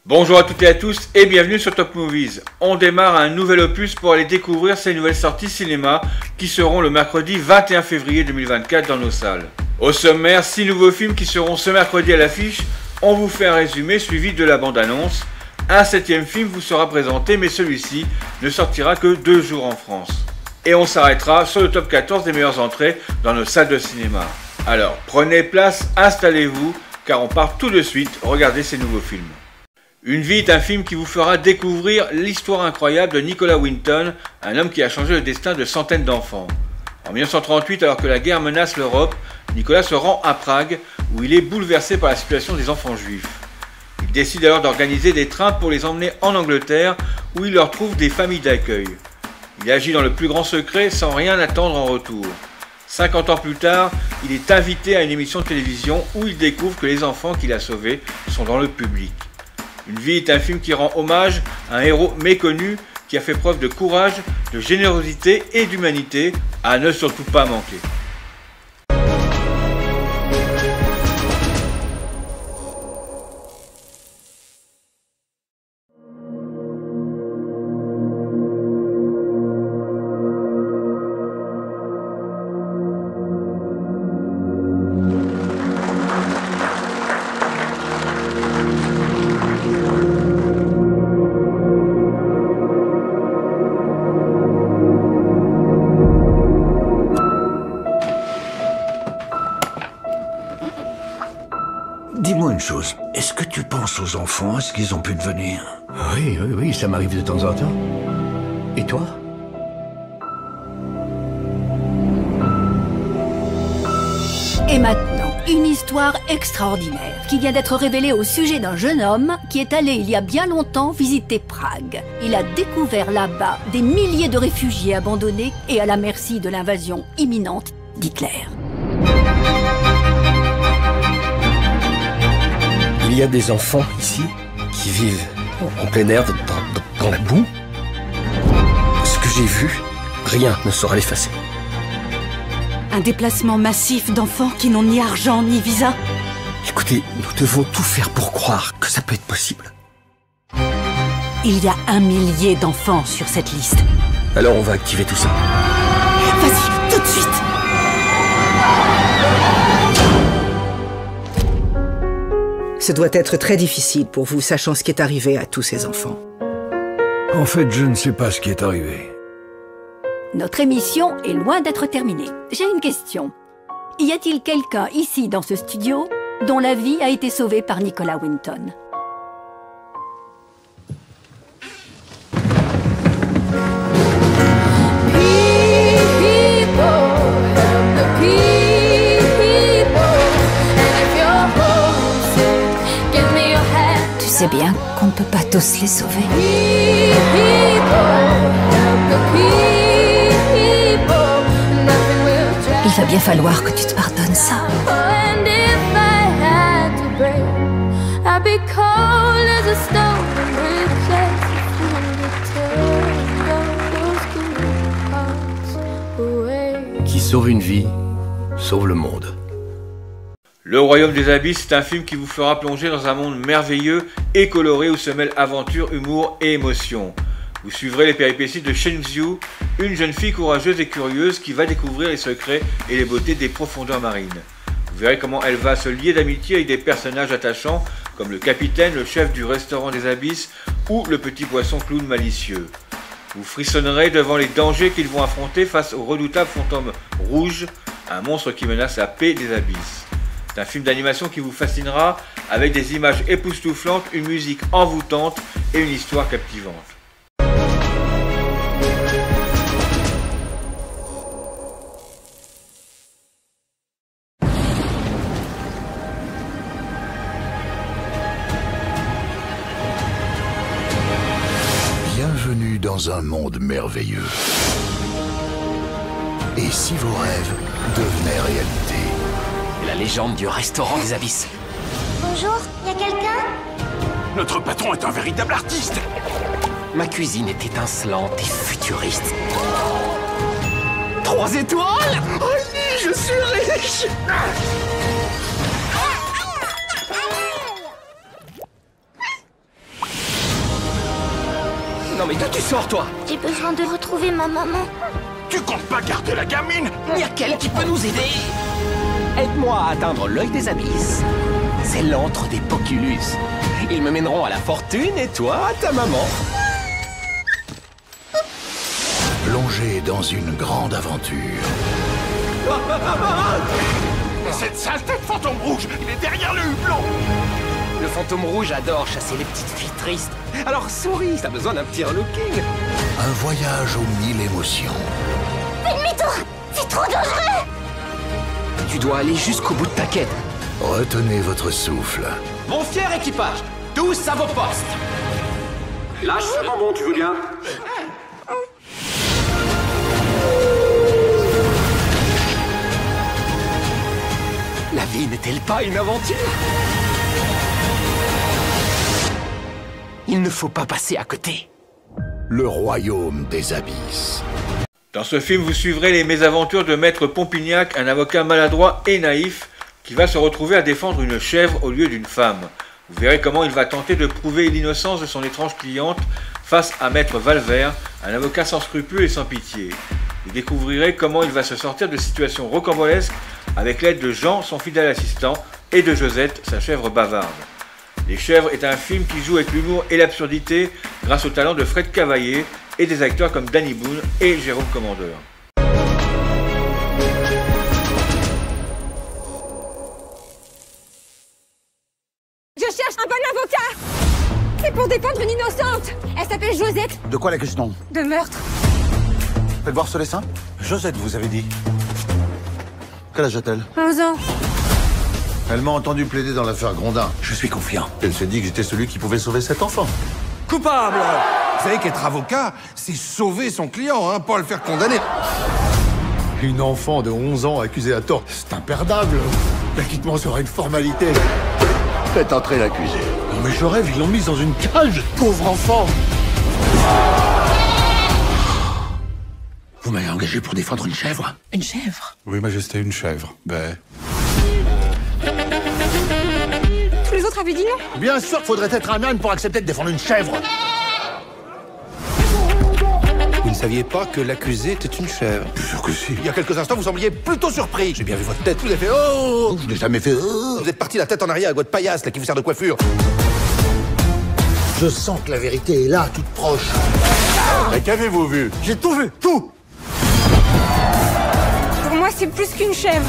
Bonjour à toutes et à tous et bienvenue sur Top Movies. On démarre un nouvel opus pour aller découvrir ces nouvelles sorties cinéma qui seront le mercredi 21 février 2024 dans nos salles. Au sommaire, 6 nouveaux films qui seront ce mercredi à l'affiche. On vous fait un résumé suivi de la bande-annonce. Un 7e film vous sera présenté, mais celui-ci ne sortira que 2 jours en France. Et on s'arrêtera sur le top 14 des meilleures entrées dans nos salles de cinéma. Alors prenez place, installez-vous, car on part tout de suite regarder ces nouveaux films. Une vie est un film qui vous fera découvrir l'histoire incroyable de Nicolas Winton, un homme qui a changé le destin de centaines d'enfants. En 1938, alors que la guerre menace l'Europe, Nicolas se rend à Prague, où il est bouleversé par la situation des enfants juifs. Il décide alors d'organiser des trains pour les emmener en Angleterre, où il leur trouve des familles d'accueil. Il agit dans le plus grand secret, sans rien attendre en retour. 50 ans plus tard, il est invité à une émission de télévision où il découvre que les enfants qu'il a sauvés sont dans le public. Une vie est un film qui rend hommage à un héros méconnu qui a fait preuve de courage, de générosité et d'humanité, à ne surtout pas manquer. Dis-moi une chose, est-ce que tu penses aux enfants, à ce qu'ils ont pu devenir? Oui, ça m'arrive de temps en temps. Et toi? Et maintenant, une histoire extraordinaire qui vient d'être révélée au sujet d'un jeune homme qui est allé il y a bien longtemps visiter Prague. Il a découvert là-bas des milliers de réfugiés abandonnés et à la merci de l'invasion imminente d'Hitler. Il y a des enfants ici qui vivent en plein air dans la boue. Ce que j'ai vu, rien ne saura l'effacer. Un déplacement massif d'enfants qui n'ont ni argent ni visa. Écoutez, nous devons tout faire pour croire que ça peut être possible. Il y a 1 millier d'enfants sur cette liste. Alors on va activer tout ça. Vas-y, tout de suite! Ce doit être très difficile pour vous, sachant ce qui est arrivé à tous ces enfants. En fait, je ne sais pas ce qui est arrivé. Notre émission est loin d'être terminée. J'ai une question. Y a-t-il quelqu'un ici dans ce studio dont la vie a été sauvée par Nicolas Winton? Tu sais bien qu'on ne peut pas tous les sauver. Il va bien falloir que tu te pardonnes ça. Qui sauve une vie, sauve le monde. Le Royaume des Abysses est un film qui vous fera plonger dans un monde merveilleux et coloré où se mêlent aventure, humour et émotion. Vous suivrez les péripéties de Shen Xiu, une jeune fille courageuse et curieuse qui va découvrir les secrets et les beautés des profondeurs marines. Vous verrez comment elle va se lier d'amitié avec des personnages attachants comme le capitaine, le chef du restaurant des Abysses ou le petit poisson clown malicieux. Vous frissonnerez devant les dangers qu'ils vont affronter face au redoutable fantôme rouge, un monstre qui menace la paix des Abysses. C'est un film d'animation qui vous fascinera avec des images époustouflantes, une musique envoûtante et une histoire captivante. Bienvenue dans un monde merveilleux. Et si vos rêves devenaient réalité? La légende du restaurant des Abysses. Bonjour, y a quelqu'un? Notre patron est un véritable artiste. Ma cuisine est étincelante et futuriste. 3 étoiles? Oh, je suis riche! Non mais d'où tu sors, toi? J'ai besoin de retrouver ma maman. Tu comptes pas garder la gamine? Il y a quelqu'un qui peut nous aider. Aide-moi à atteindre l'œil des abysses. C'est l'antre des Poculus. Ils me mèneront à la fortune et toi à ta maman. Plongé dans une grande aventure. Cette saleté de fantôme rouge, il est derrière le hublot. Le fantôme rouge adore chasser les petites filles tristes. Alors souris, t'as besoin d'un petit relooking. Un voyage aux 1000 émotions. Fais demi-tour! C'est trop dangereux! Tu dois aller jusqu'au bout de ta quête. Retenez votre souffle. Mon fier équipage, tous à vos postes. Lâche ce bonbon, tu veux bien? La vie n'est-elle pas une aventure? Il ne faut pas passer à côté. Le royaume des abysses. Dans ce film, vous suivrez les mésaventures de Maître Pompignac, un avocat maladroit et naïf qui va se retrouver à défendre une chèvre au lieu d'une femme. Vous verrez comment il va tenter de prouver l'innocence de son étrange cliente face à Maître Valvert, un avocat sans scrupules et sans pitié. Vous découvrirez comment il va se sortir de situations rocambolesques avec l'aide de Jean, son fidèle assistant, et de Josette, sa chèvre bavarde. Les Chèvres est un film qui joue avec l'humour et l'absurdité grâce au talent de Fred Cavaillé et des acteurs comme Danny Boone et Jérôme Commandeur. Je cherche un bon avocat! C'est pour défendre une innocente! Elle s'appelle Josette. De quoi la question? De meurtre. Faites voir ce dessin. Josette, vous avez dit. Quel âge a-t-elle? 11 ans. Elle m'a entendu plaider dans l'affaire Grondin. Je suis confiant. Elle s'est dit que j'étais celui qui pouvait sauver cet enfant. Coupable! Vous savez qu'être avocat, c'est sauver son client, hein, pas le faire condamner. Une enfant de 11 ans accusée à tort, c'est imperdable. L'acquittement sera une formalité. Faites entrer l'accusé. Non mais je rêve, ils l'ont mise dans une cage, pauvre enfant. Vous m'avez engagé pour défendre une chèvre? Une chèvre? Oui, Majesté, une chèvre. Ben... Tous les autres avaient dit non? Bien sûr qu'il faudrait être un âne pour accepter de défendre une chèvre. Vous ne saviez pas que l'accusé était une chèvre? Bien sûr que si. Il y a quelques instants, vous sembliez plutôt surpris. J'ai bien vu votre tête. Vous avez fait oh. Je n'ai jamais fait oh. Vous êtes parti la tête en arrière avec votre paillasse là qui vous sert de coiffure. Je sens que la vérité est là, toute proche. Mais qu'avez-vous vu? J'ai tout vu, tout. Pour moi, c'est plus qu'une chèvre.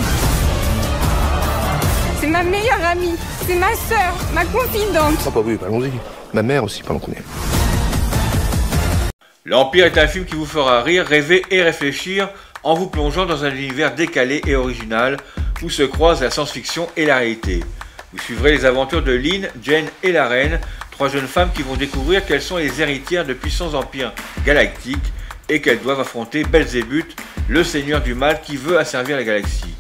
C'est ma meilleure amie. C'est ma sœur, ma confidente. Ah bah oui, allons-y. Ma mère aussi, pendant qu'on est. L'Empire est un film qui vous fera rire, rêver et réfléchir en vous plongeant dans un univers décalé et original où se croisent la science-fiction et la réalité. Vous suivrez les aventures de Lynn, Jane et la Reine, trois jeunes femmes qui vont découvrir qu'elles sont les héritières de puissants empires galactiques et qu'elles doivent affronter Belzébuth, le seigneur du mal qui veut asservir la galaxie.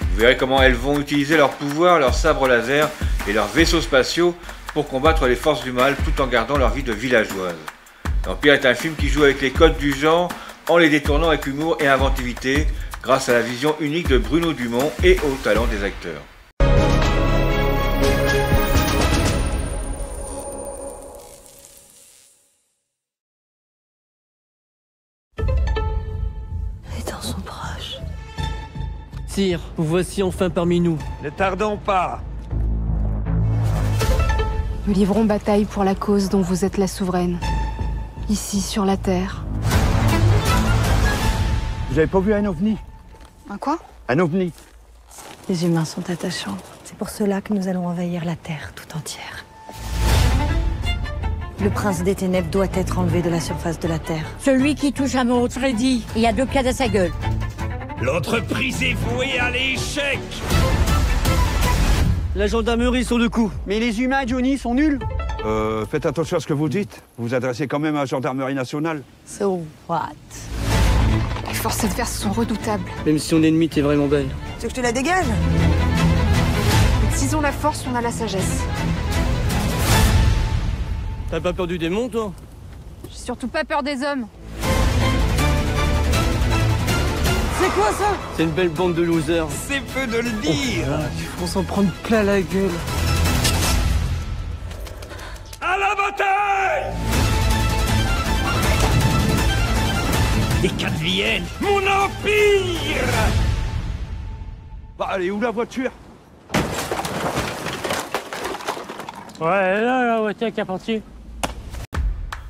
Vous verrez comment elles vont utiliser leurs pouvoirs, leurs sabres laser et leurs vaisseaux spatiaux pour combattre les forces du mal tout en gardant leur vie de villageoises. L'Empire est un film qui joue avec les codes du genre en les détournant avec humour et inventivité grâce à la vision unique de Bruno Dumont et au talent des acteurs. Les temps sont proches. Sire, vous voici enfin parmi nous. Ne tardons pas. Nous livrons bataille pour la cause dont vous êtes la souveraine. Ici, sur la Terre. Vous avez pas vu un ovni? Un quoi? Un ovni. Les humains sont attachants. C'est pour cela que nous allons envahir la Terre tout entière. Le prince des ténèbres doit être enlevé de la surface de la Terre. Celui qui touche à mon Freddy, il y a 2 pieds à sa gueule. L'entreprise est vouée à l'échec. La gendarmerie sur le coup. Mais les humains, Johnny, sont nuls. Faites attention à ce que vous dites. Vous vous adressez quand même à la gendarmerie nationale. So what? Les forces adverses sont redoutables. Même si ton ennemi t'es vraiment belle. Tu veux que je te la dégage? S'ils ont la force, on a la sagesse. T'as pas peur du démon, toi? J'ai surtout pas peur des hommes. C'est quoi ça? C'est une belle bande de losers. C'est peu de le dire. Il faut s'en prendre plein la gueule. À la bataille! des 4 Viennes, mon empire! Bah, allez, où la voiture? Ouais, là, la voiture qui est partie.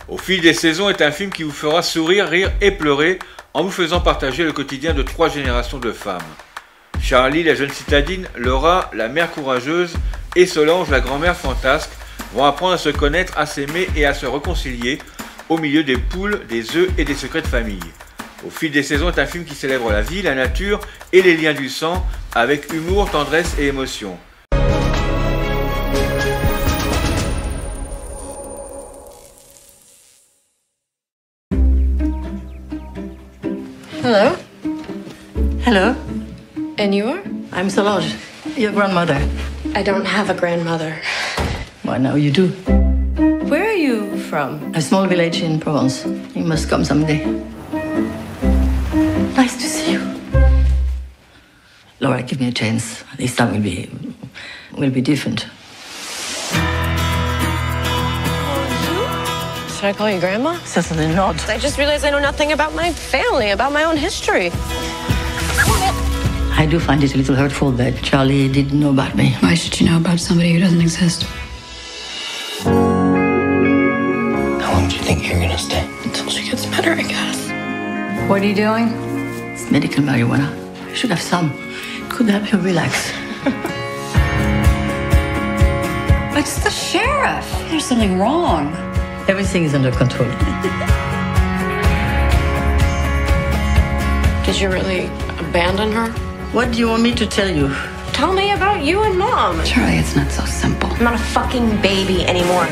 Au fil des saisons est un film qui vous fera sourire, rire et pleurer en vous faisant partager le quotidien de 3 générations de femmes. Charlie, la jeune citadine, Laura, la mère courageuse, et Solange, la grand-mère fantasque, vont apprendre à se connaître, à s'aimer et à se réconcilier au milieu des poules, des œufs et des secrets de famille. Au fil des saisons est un film qui célèbre la vie, la nature et les liens du sang avec humour, tendresse et émotion. Hello. Hello. And you are? I'm Solange, your grandmother. I don't have a grandmother. Well, now you do. Where are you from? A small village in Provence. You must come someday. Nice to see you. Laura, give me a chance. This time will be different. Should I call you Grandma? Certainly not. I just realized I know nothing about my family, about my own history. I do find it a little hurtful that Charlie didn't know about me. Why should you know about somebody who doesn't exist? How long do you think you're gonna stay? Until she gets better, I guess. What are you doing? It's medical marijuana. You should have some. It could help you relax. It's the sheriff. There's something wrong. Everything is under control. Did you really abandon her? What do you want me to tell you? Tell me about you and Mom. Charlie, it's not so simple. I'm not a fucking baby anymore.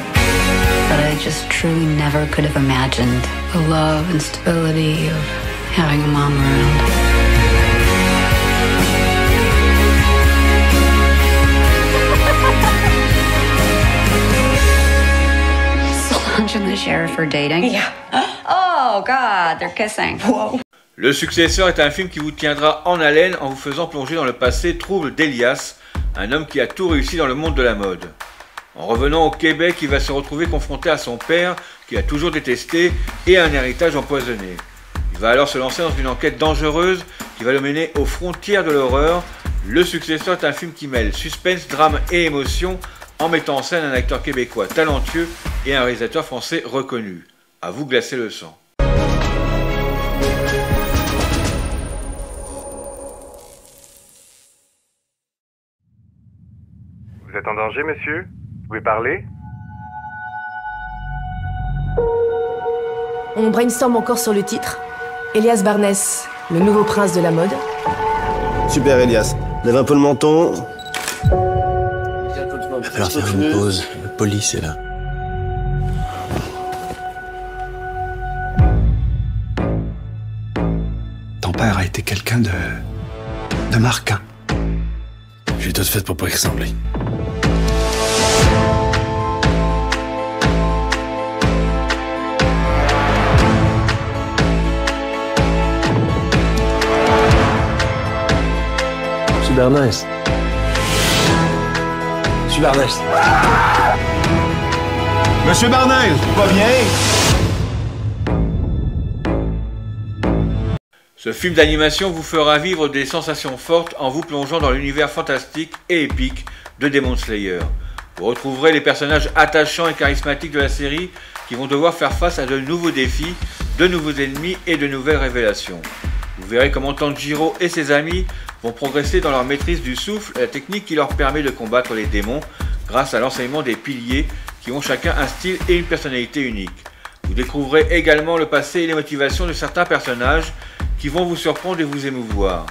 But I just truly never could have imagined the love and stability of having a mom around. Solange and the sheriff are dating? Yeah. Oh, God, they're kissing. Whoa. Le Successeur est un film qui vous tiendra en haleine en vous faisant plonger dans le passé trouble d'Elias, un homme qui a tout réussi dans le monde de la mode. En revenant au Québec, il va se retrouver confronté à son père, qu'il a toujours détesté, et à un héritage empoisonné. Il va alors se lancer dans une enquête dangereuse qui va le mener aux frontières de l'horreur. Le Successeur est un film qui mêle suspense, drame et émotion, en mettant en scène un acteur québécois talentueux et un réalisateur français reconnu. À vous glacer le sang. Vous êtes en danger, monsieur? Vous pouvez parler? On brainstorm encore sur le titre. Elias Barnès, le nouveau prince de la mode. Super, Elias. Lève un peu le menton. Il va falloir faire une pause. Le police est là. Ton père a été quelqu'un de marquant. J'ai tout fait pour pas y ressembler. Barnès. Monsieur Barnès. Monsieur Barnès, pas bien? Ce film d'animation vous fera vivre des sensations fortes en vous plongeant dans l'univers fantastique et épique de Demon Slayer. Vous retrouverez les personnages attachants et charismatiques de la série qui vont devoir faire face à de nouveaux défis, de nouveaux ennemis et de nouvelles révélations. Vous verrez comment Tanjiro et ses amis vont progresser dans leur maîtrise du souffle, la technique qui leur permet de combattre les démons grâce à l'enseignement des piliers qui ont chacun un style et une personnalité unique. Vous découvrirez également le passé et les motivations de certains personnages qui vont vous surprendre et vous émouvoir.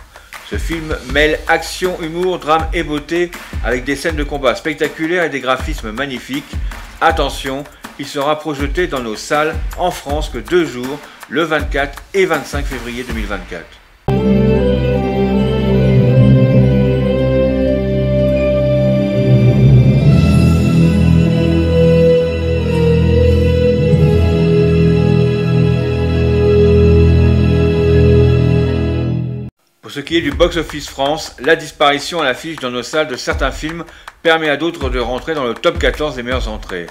Ce film mêle action, humour, drame et beauté avec des scènes de combat spectaculaires et des graphismes magnifiques. Attention, il sera projeté dans nos salles en France que 2 jours, le 24 et 25 février 2024. Pour ce qui est du box-office France, la disparition à l'affiche dans nos salles de certains films permet à d'autres de rentrer dans le top 14 des meilleures entrées.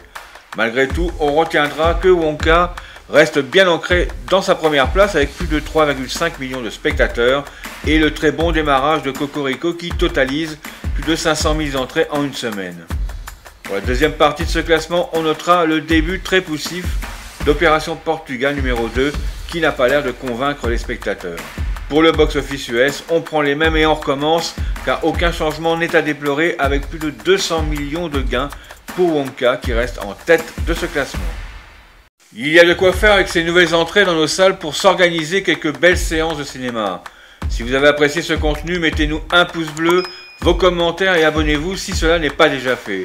Malgré tout, on retiendra que Wonka reste bien ancré dans sa première place avec plus de 3,5 millions de spectateurs et le très bon démarrage de Cocorico qui totalise plus de 500 000 entrées en une semaine. Pour la deuxième partie de ce classement, on notera le début très poussif d'Opération Portugal numéro 2 qui n'a pas l'air de convaincre les spectateurs. Pour le box-office US, on prend les mêmes et on recommence car aucun changement n'est à déplorer avec plus de 200 millions de gains pour Wonka qui reste en tête de ce classement. Il y a de quoi faire avec ces nouvelles entrées dans nos salles pour s'organiser quelques belles séances de cinéma. Si vous avez apprécié ce contenu, mettez-nous un pouce bleu, vos commentaires et abonnez-vous si cela n'est pas déjà fait.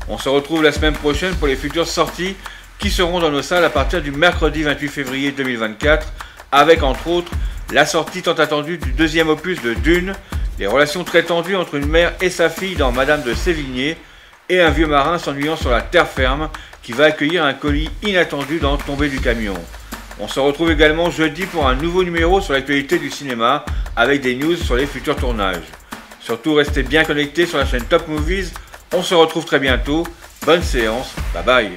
On se retrouve la semaine prochaine pour les futures sorties qui seront dans nos salles à partir du mercredi 28 février 2024 avec entre autres la sortie tant attendue du deuxième opus de Dune, les relations très tendues entre une mère et sa fille dans Madame de Sévigné et un vieux marin s'ennuyant sur la terre ferme qui va accueillir un colis inattendu dans Tombée du camion. On se retrouve également jeudi pour un nouveau numéro sur l'actualité du cinéma avec des news sur les futurs tournages. Surtout restez bien connectés sur la chaîne Top Movies, on se retrouve très bientôt, bonne séance, bye bye.